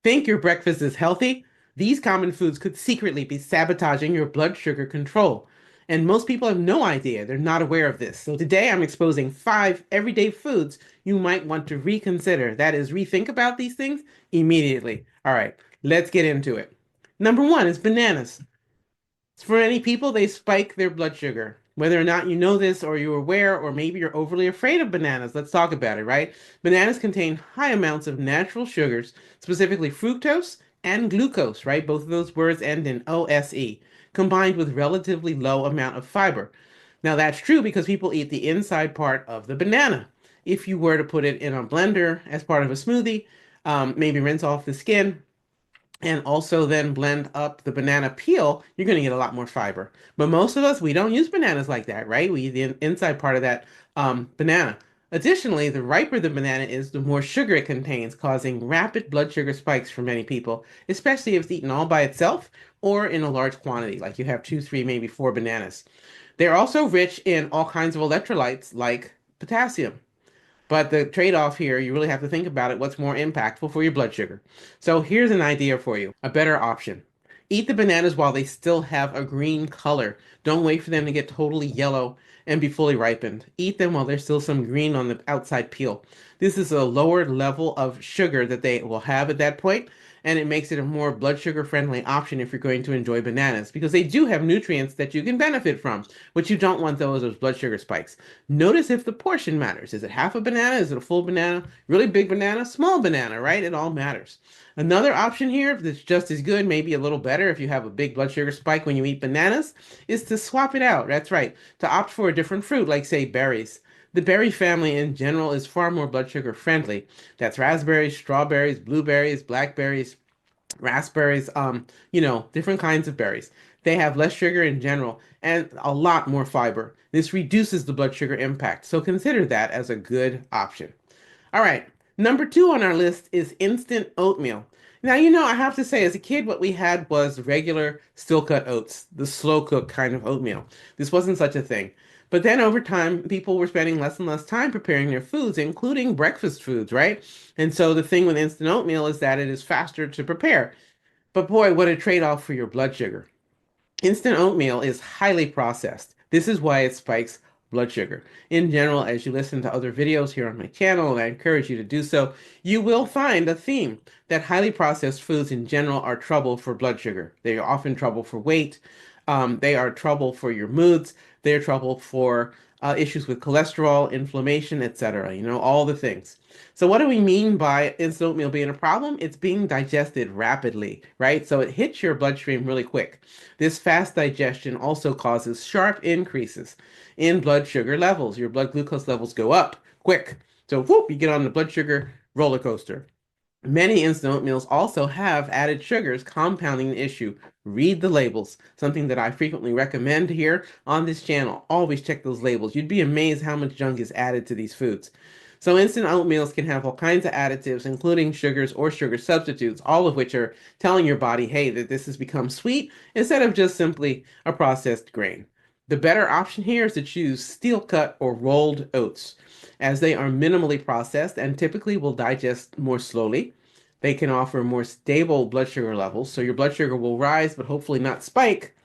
Think your breakfast is healthy? These common foods could secretly be sabotaging your blood sugar control. And most people have no idea. They're not aware of this. So today I'm exposing 5 everyday foods you might want to reconsider. That is, rethink about these things immediately. All right, let's get into it. Number one is bananas. For many people, they spike their blood sugar. Whether or not you know this or you're aware, or maybe you're overly afraid of bananas, let's talk about it, right? Bananas contain high amounts of natural sugars, specifically fructose and glucose, right? Both of those words end in OSE, combined with relatively low amount of fiber. Now that's true because people eat the inside part of the banana. If you were to put it in a blender as part of a smoothie, maybe rinse off the skin, and also then blend up the banana peel, you're going to get a lot more fiber. But most of us, we don't use bananas like that, right? We eat the inside part of that banana. Additionally, the riper the banana is, the more sugar it contains, causing rapid blood sugar spikes for many people, especially if it's eaten all by itself or in a large quantity, like you have two, three, maybe four bananas. They're also rich in all kinds of electrolytes like potassium. But the trade-off here, you really have to think about it, what's more impactful for your blood sugar. So here's an idea for you, a better option. Eat the bananas while they still have a green color. Don't wait for them to get totally yellow and be fully ripened. Eat them while there's still some green on the outside peel. This is a lower level of sugar that they will have at that point, and it makes it a more blood sugar friendly option if you're going to enjoy bananas because they do have nutrients that you can benefit from, but you don't want those as blood sugar spikes. Notice if the portion matters. Is it half a banana? Is it a full banana? Really big banana? Small banana, right? It all matters. Another option here that's just as good, maybe a little better if you have a big blood sugar spike when you eat bananas, is to swap it out. That's right. To opt for a different fruit, like say berries. The berry family in general is far more blood sugar friendly. That's raspberries, strawberries, blueberries, blackberries, raspberries, different kinds of berries. They have less sugar in general and a lot more fiber. This reduces the blood sugar impact, so consider that as a good option. All right, number two on our list is instant oatmeal. Now, I have to say, as a kid, what we had was regular still cut oats, the slow cook kind of oatmeal. This wasn't such a thing. But then over time, people were spending less and less time preparing their foods, including breakfast foods, right? And so the thing with instant oatmeal is that it is faster to prepare. But boy, what a trade-off for your blood sugar. Instant oatmeal is highly processed. This is why it spikes blood sugar. In general, as you listen to other videos here on my channel, and I encourage you to do so, you will find a theme that highly processed foods in general are trouble for blood sugar. They are often trouble for weight. They are trouble for your moods. They're trouble for issues with cholesterol, inflammation, etc. All the things. So what do we mean by instant oatmeal being a problem? It's being digested rapidly, right? So it hits your bloodstream really quick. This fast digestion also causes sharp increases in blood sugar levels. Your blood glucose levels go up quick. So whoop, you get on the blood sugar roller coaster. Many instant oatmeals also have added sugars, compounding the issue. Read the labels, something that I frequently recommend here on this channel. Always check those labels. You'd be amazed how much junk is added to these foods. So instant oatmeals can have all kinds of additives, including sugars or sugar substitutes, all of which are telling your body, hey, that this has become sweet instead of just simply a processed grain. The better option here is to choose steel cut or rolled oats, as they are minimally processed and typically will digest more slowly. They can offer more stable blood sugar levels, so your blood sugar will rise, but hopefully not spike.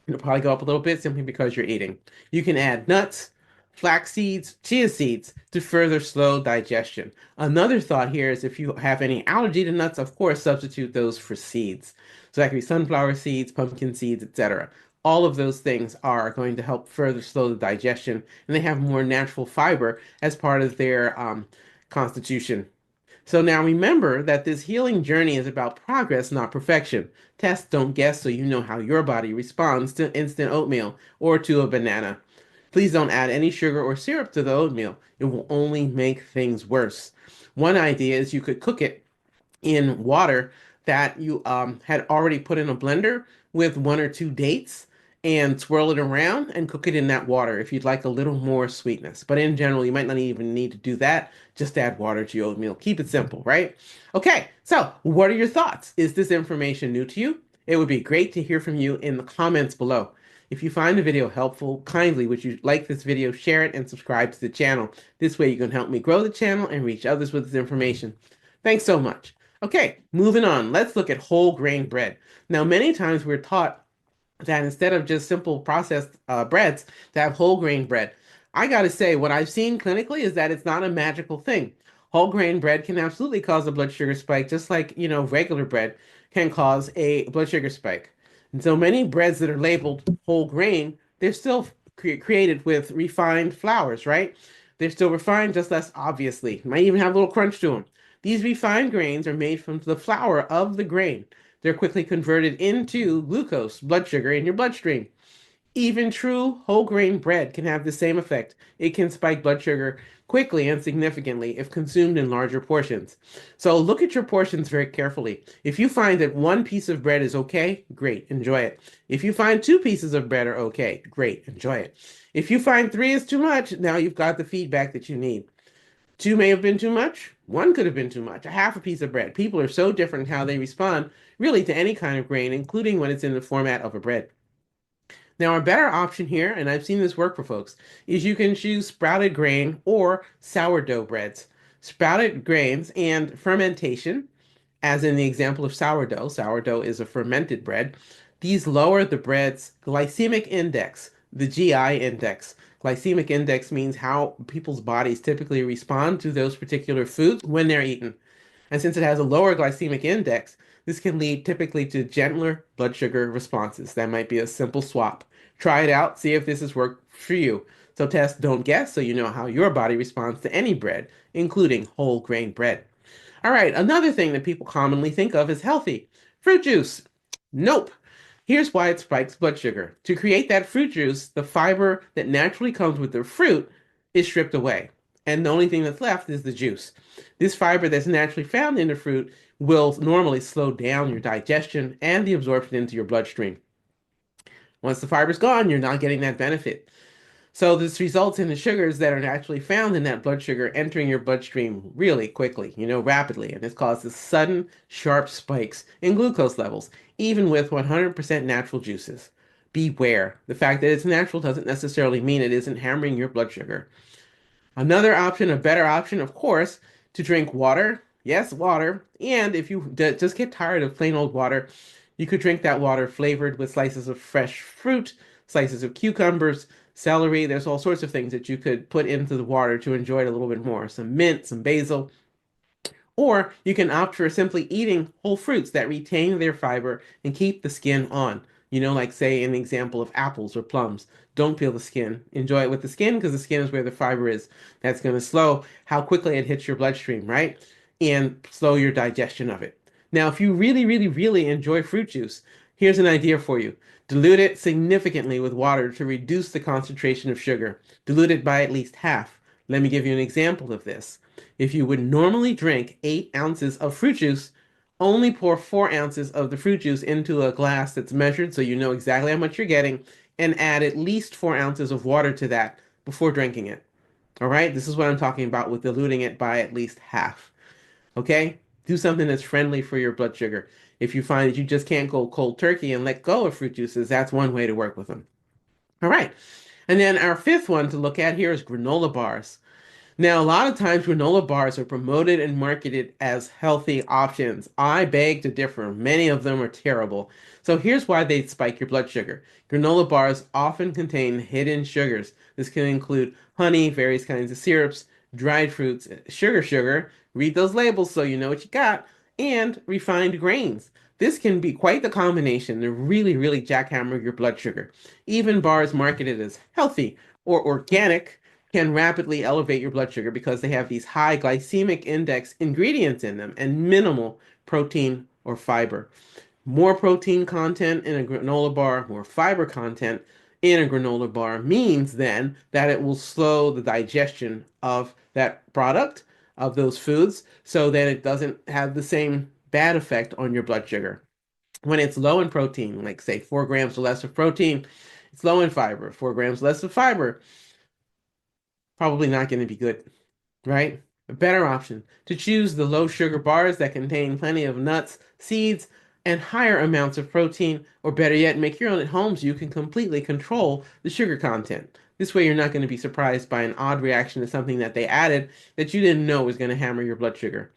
It'll probably go up a little bit simply because you're eating. You can add nuts, flax seeds, chia seeds to further slow digestion. Another thought here is if you have any allergy to nuts, of course, substitute those for seeds. So that could be sunflower seeds, pumpkin seeds, etc. All of those things are going to help further slow the digestion, and they have more natural fiber as part of their constitution. So now remember that this healing journey is about progress, not perfection. Test, don't guess, so you know how your body responds to instant oatmeal or to a banana. Please don't add any sugar or syrup to the oatmeal. It will only make things worse. One idea is you could cook it in water that you had already put in a blender with one or two dates and swirl it around and cook it in that water if you'd like a little more sweetness. But in general, you might not even need to do that. Just add water to your oatmeal. Keep it simple, right? Okay, so what are your thoughts? Is this information new to you? It would be great to hear from you in the comments below. If you find the video helpful, kindly would you like this video, share it, and subscribe to the channel. This way you can help me grow the channel and reach others with this information. Thanks so much. Okay, moving on. Let's look at whole grain bread. Now, many times we're taught that instead of just simple processed breads, to have whole grain bread. I gotta say, what I've seen clinically is that it's not a magical thing. Whole grain bread can absolutely cause a blood sugar spike, just like, regular bread can cause a blood sugar spike. And so many breads that are labeled whole grain, they're still created with refined flours, right? They're still refined, just less obviously. Might even have a little crunch to them. These refined grains are made from the flour of the grain. They're quickly converted into glucose, blood sugar, in your bloodstream. Even true whole grain bread can have the same effect. It can spike blood sugar quickly and significantly if consumed in larger portions. So look at your portions very carefully. If you find that one piece of bread is okay, great, enjoy it. If you find two pieces of bread are okay, great, enjoy it. If you find three is too much, now you've got the feedback that you need. Two may have been too much. One could have been too much. A half a piece of bread. People are so different in how they respond, really, to any kind of grain, including when it's in the format of a bread. Now, a better option here, and I've seen this work for folks, is you can choose sprouted grain or sourdough breads. Sprouted grains and fermentation, as in the example of sourdough. Sourdough is a fermented bread. These lower the bread's glycemic index, the GI index. Glycemic index means how people's bodies typically respond to those particular foods when they're eaten. And since it has a lower glycemic index, this can lead typically to gentler blood sugar responses. That might be a simple swap. Try it out, see if this has worked for you. So test, don't guess, so you know how your body responds to any bread, including whole grain bread. All right, another thing that people commonly think of as healthy, fruit juice. Nope. Here's why it spikes blood sugar. To create that fruit juice, the fiber that naturally comes with the fruit is stripped away. And the only thing that's left is the juice. This fiber that's naturally found in the fruit will normally slow down your digestion and the absorption into your bloodstream. Once the fiber's gone, you're not getting that benefit. So this results in the sugars that are naturally found in that blood sugar entering your bloodstream really quickly, rapidly, and this causes sudden, sharp spikes in glucose levels, even with 100% natural juices. Beware. The fact that it's natural doesn't necessarily mean it isn't hammering your blood sugar. Another option, a better option, of course, to drink water. Yes, water. And if you just get tired of plain old water, you could drink that water flavored with slices of fresh fruit, slices of cucumbers, celery. There's all sorts of things that you could put into the water to enjoy it a little bit more. Some mint, some basil. Or you can opt for simply eating whole fruits that retain their fiber and keep the skin on. Like say an example of apples or plums. Don't peel the skin. Enjoy it with the skin because the skin is where the fiber is. That's going to slow how quickly it hits your bloodstream, right? And slow your digestion of it. Now, if you really, really, really enjoy fruit juice, here's an idea for you. Dilute it significantly with water to reduce the concentration of sugar. Dilute it by at least half. Let me give you an example of this. If you would normally drink 8 ounces of fruit juice, only pour 4 ounces of the fruit juice into a glass that's measured so you know exactly how much you're getting, and add at least 4 ounces of water to that before drinking it. All right, this is what I'm talking about with diluting it by at least half. Okay, do something that's friendly for your blood sugar. If you find that you just can't go cold turkey and let go of fruit juices, that's one way to work with them. All right, and then our fifth one to look at here is granola bars. Now, a lot of times granola bars are promoted and marketed as healthy options. I beg to differ. Many of them are terrible. So here's why they spike your blood sugar. Granola bars often contain hidden sugars. This can include honey, various kinds of syrups, dried fruits, sugar. Read those labels so you know what you got, and refined grains. This can be quite the combination to really, really jackhammer your blood sugar. Even bars marketed as healthy or organic can rapidly elevate your blood sugar because they have these high glycemic index ingredients in them and minimal protein or fiber. More protein content in a granola bar, more fiber content in a granola bar means then that it will slow the digestion of that product, of those foods, so that it doesn't have the same bad effect on your blood sugar. When it's low in protein, like say 4 grams or less of protein, it's low in fiber, 4 grams less of fiber, probably not going to be good, right? A better option to choose the low sugar bars that contain plenty of nuts, seeds, and higher amounts of protein, or better yet, make your own at home so you can completely control the sugar content. This way, you're not going to be surprised by an odd reaction to something that they added that you didn't know was going to hammer your blood sugar.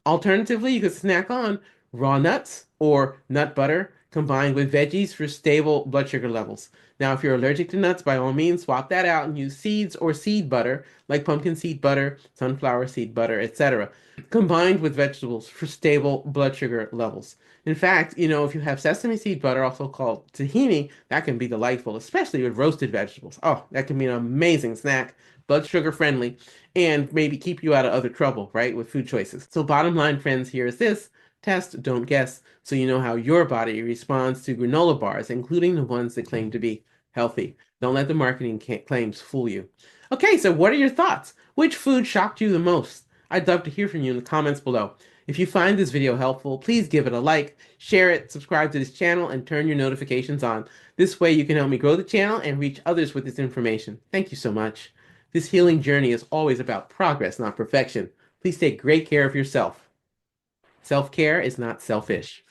Alternatively, you could snack on raw nuts or nut butter combined with veggies for stable blood sugar levels. Now, if you're allergic to nuts, by all means, swap that out and use seeds or seed butter, like pumpkin seed butter, sunflower seed butter, etc., combined with vegetables for stable blood sugar levels. In fact, if you have sesame seed butter, also called tahini, that can be delightful, especially with roasted vegetables. Oh, that can be an amazing snack, blood sugar friendly, and maybe keep you out of other trouble, right, with food choices. So bottom line, friends, here is this. Test, don't guess, so you know how your body responds to granola bars, including the ones that claim to be healthy. Don't let the marketing claims fool you. Okay, so what are your thoughts? Which food shocked you the most? I'd love to hear from you in the comments below. If you find this video helpful, please give it a like, share it, subscribe to this channel, and turn your notifications on. This way you can help me grow the channel and reach others with this information. Thank you so much. This healing journey is always about progress, not perfection. Please take great care of yourself. Self-care is not selfish.